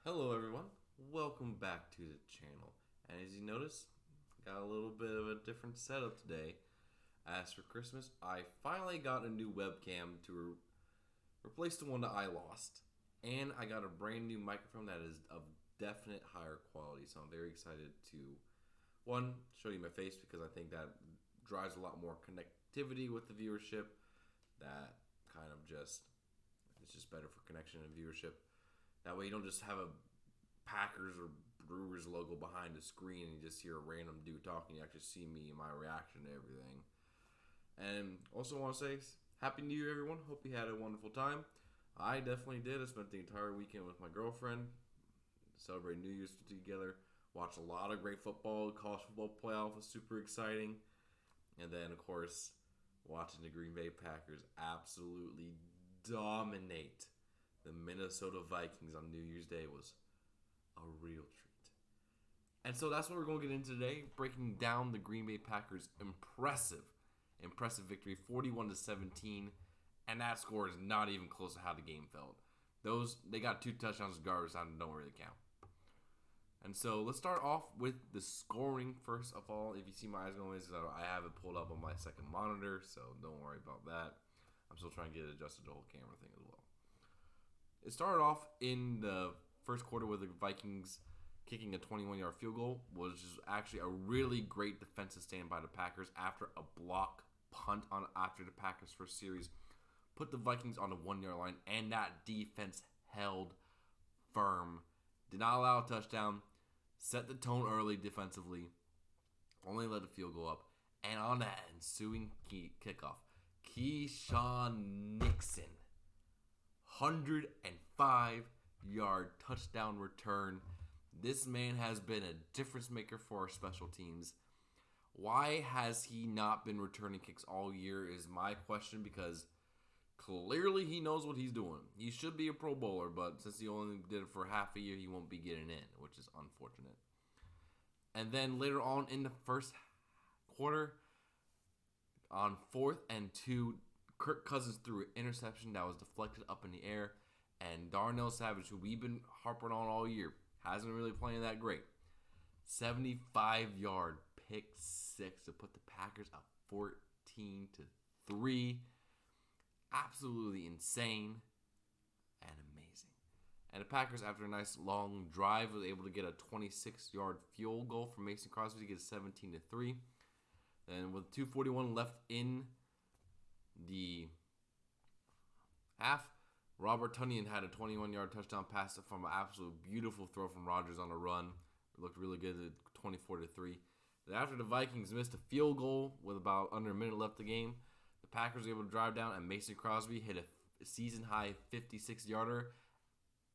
Hello everyone, welcome back to the channel. And as you notice, got a little bit of a different setup today. As for Christmas, I finally got a new webcam to replace the one that I lost. And I got a brand new microphone that is of definite higher quality. So I'm very excited to, one, show you my face because I think that drives a lot more connectivity with the viewership. That kind of it's just better for connection and viewership. That way you don't just have a Packers or Brewers logo behind the screen and you just hear a random dude talking. You actually see me and my reaction to everything. And also want to say Happy New Year, everyone. Hope you had a wonderful time. I definitely did. I spent the entire weekend with my girlfriend, celebrating New Year's together, watched a lot of great football. College football playoff was super exciting. And then, of course, watching the Green Bay Packers absolutely dominate the Minnesota Vikings on New Year's Day was a real treat. And so that's what we're going to get into today, breaking down the Green Bay Packers' impressive victory, 41-17, and that score is not even close to how the game felt. They got 2 touchdowns, garbage time, don't really count. And so let's start off with the scoring first of all. If you see my eyes going, I have it pulled up on my second monitor, so don't worry about that. I'm still trying to get it adjusted to the whole camera thing as well. It started off in the first quarter with the Vikings kicking a 21-yard field goal, which is actually a really great defensive stand by the Packers after a block punt on after the Packers' first series put the Vikings on the 1-yard line, and that defense held firm. Did not allow a touchdown, set the tone early defensively, only let the field go up, and on that ensuing kickoff, Keyshawn Nixon 105-yard touchdown return. This man has been a difference maker for our special teams. Why has he not been returning kicks all year is my question, because clearly he knows what he's doing. He should be a Pro Bowler, but since he only did it for half a year, he won't be getting in, which is unfortunate. And then later on in the first quarter, on 4th and 2, Kirk Cousins threw an interception that was deflected up in the air, and Darnell Savage, who we've been harping on all year, hasn't really playing that great. 75-yard pick six to put the Packers up 14-3. Absolutely insane and amazing. And the Packers, after a nice long drive, was able to get a 26-yard field goal from Mason Crosby to get 17-3. Then with 2:41 left in the half, Robert Tonyan had a 21-yard touchdown pass from an absolute beautiful throw from Rodgers on a run. It looked really good at 24-3. Then after the Vikings missed a field goal with about under a minute left the game, the Packers were able to drive down, and Mason Crosby hit a season-high 56-yarder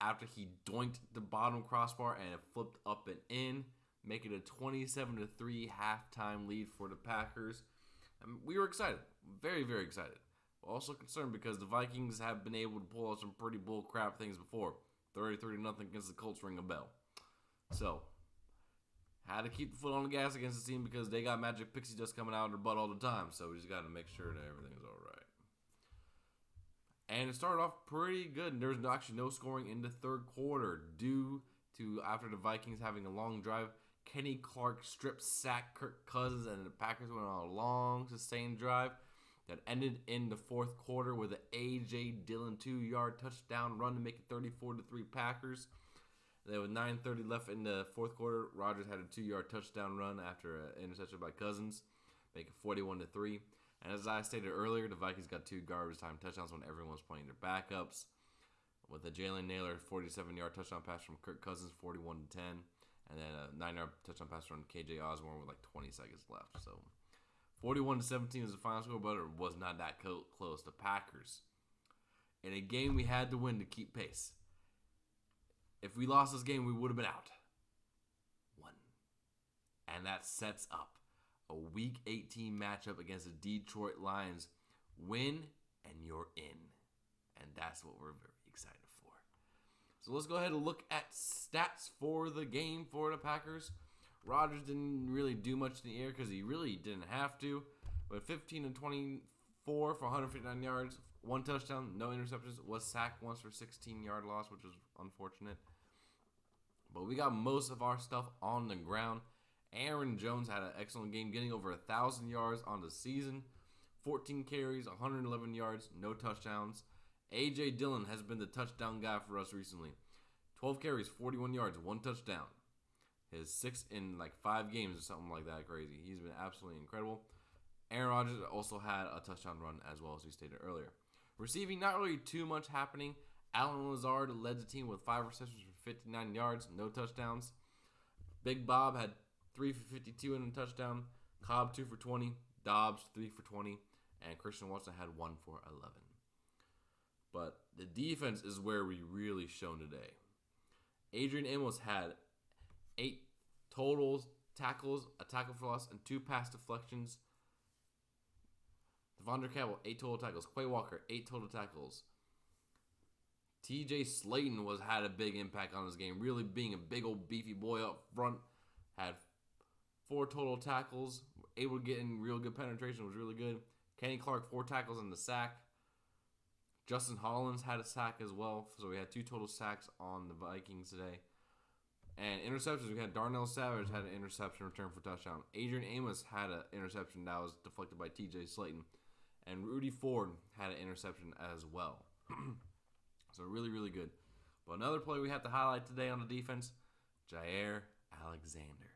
after he doinked the bottom crossbar and it flipped up and in, making a 27-3 halftime lead for the Packers. And we were excited. Very, very excited. We're also concerned because the Vikings have been able to pull out some pretty bull crap things before. 30-0 against the Colts ring a bell. So, had to keep the foot on the gas against the team because they got magic pixie dust coming out of their butt all the time. So we just got to make sure that everything's all right. And it started off pretty good. There was actually no scoring in the third quarter due to, after the Vikings having a long drive, Kenny Clark strip sacked Kirk Cousins, and the Packers went on a long, sustained drive that ended in the fourth quarter with an A.J. Dillon 2-yard touchdown run to make it 34-3 Packers. Then with 9:30 left in the fourth quarter, Rodgers had a 2-yard touchdown run after an interception by Cousins, making it 41-3. And as I stated earlier, the Vikings got 2 garbage time touchdowns when everyone was playing their backups, with a Jalen Naylor 47-yard touchdown pass from Kirk Cousins, 41-10. And then a 9-yard touchdown pass from KJ Osborne with like 20 seconds left. So 41-17 is the final score, but it was not that close. The Packers, in a game we had to win to keep pace. If we lost this game, we would have been out. 1. And that sets up a Week 18 matchup against the Detroit Lions. Win, and you're in. And that's what we're very excited for. So let's go ahead and look at stats for the game for the Packers. Rodgers didn't really do much in the air because he really didn't have to. But 15-24 for 159 yards, 1 touchdown, no interceptions. Was sacked once for 16-yard loss, which was unfortunate. But we got most of our stuff on the ground. Aaron Jones had an excellent game, getting over 1,000 yards on the season. 14 carries, 111 yards, no touchdowns. A.J. Dillon has been the touchdown guy for us recently. 12 carries, 41 yards, 1 touchdown. His 6 in like 5 games or something like that crazy. He's been absolutely incredible. Aaron Rodgers also had a touchdown run as well, as we stated earlier. Receiving, not really too much happening. Allen Lazard led the team with 5 receptions for 59 yards, no touchdowns. Big Bob had 3 for 52 and a touchdown. Cobb 2 for 20. Dobbs 3 for 20. And Christian Watson had 1 for 11. But the defense is where we really shone today. Adrian Amos had 8 total tackles, a tackle for loss, and 2 pass deflections. Devondre Campbell, 8 total tackles. Quay Walker, 8 total tackles. TJ Slayton had a big impact on this game, really being a big old beefy boy up front. Had 4 total tackles, able to get in real good penetration, was really good. Kenny Clark, 4 tackles and the sack. Justin Hollins had a sack as well, so we had 2 total sacks on the Vikings today. And interceptions, we had Darnell Savage had an interception return for touchdown. Adrian Amos had an interception that was deflected by TJ Slayton. And Rudy Ford had an interception as well. So really, really good. But another play we have to highlight today on the defense, Jair Alexander.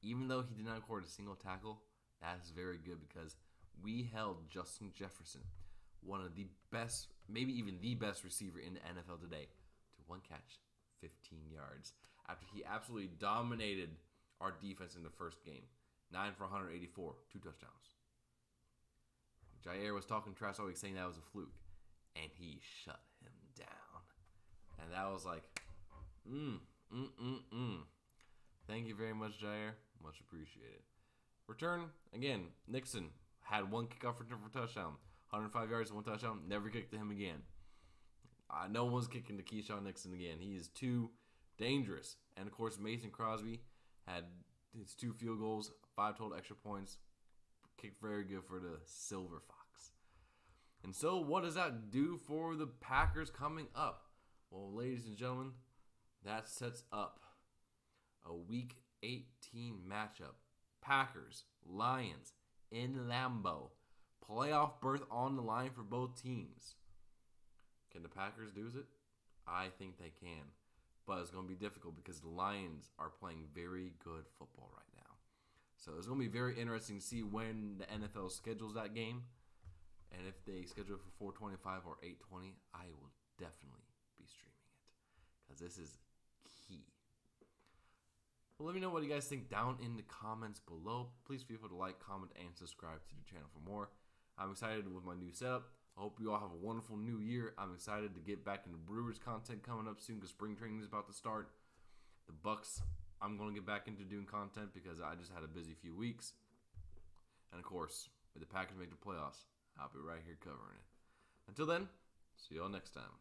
Even though he did not record a single tackle, that is very good because we held Justin Jefferson, one of the best, maybe even the best receiver in the NFL today, to 1 catch, 15 yards. After he absolutely dominated our defense in the first game. 9 for 184, 2 touchdowns. Jair was talking trash all week saying that was a fluke. And he shut him down. And that was like, Thank you very much, Jair. Much appreciated. Return, again, Nixon had 1 kickoff return for touchdown. 105 yards, 1 touchdown. Never kicked to him again. No one's kicking to Keyshawn Nixon again. He is too dangerous. And, of course, Mason Crosby had his 2 field goals, 5 total extra points. Kicked very good for the Silver Fox. And so, what does that do for the Packers coming up? Well, ladies and gentlemen, that sets up a Week 18 matchup. Packers, Lions, in Lambeau. Playoff berth on the line for both teams. Can the Packers do it? I think they can. But it's going to be difficult because the Lions are playing very good football right now. So it's going to be very interesting to see when the NFL schedules that game. And if they schedule it for 4:25 or 8:20, I will definitely be streaming it. Because this is key. Well, let me know what you guys think down in the comments below. Please feel free to like, comment, and subscribe to the channel for more. I'm excited with my new setup. I hope you all have a wonderful new year. I'm excited to get back into Brewers content coming up soon because spring training is about to start. The Bucks, I'm going to get back into doing content because I just had a busy few weeks. And of course, if the Packers make the playoffs, I'll be right here covering it. Until then, see y'all next time.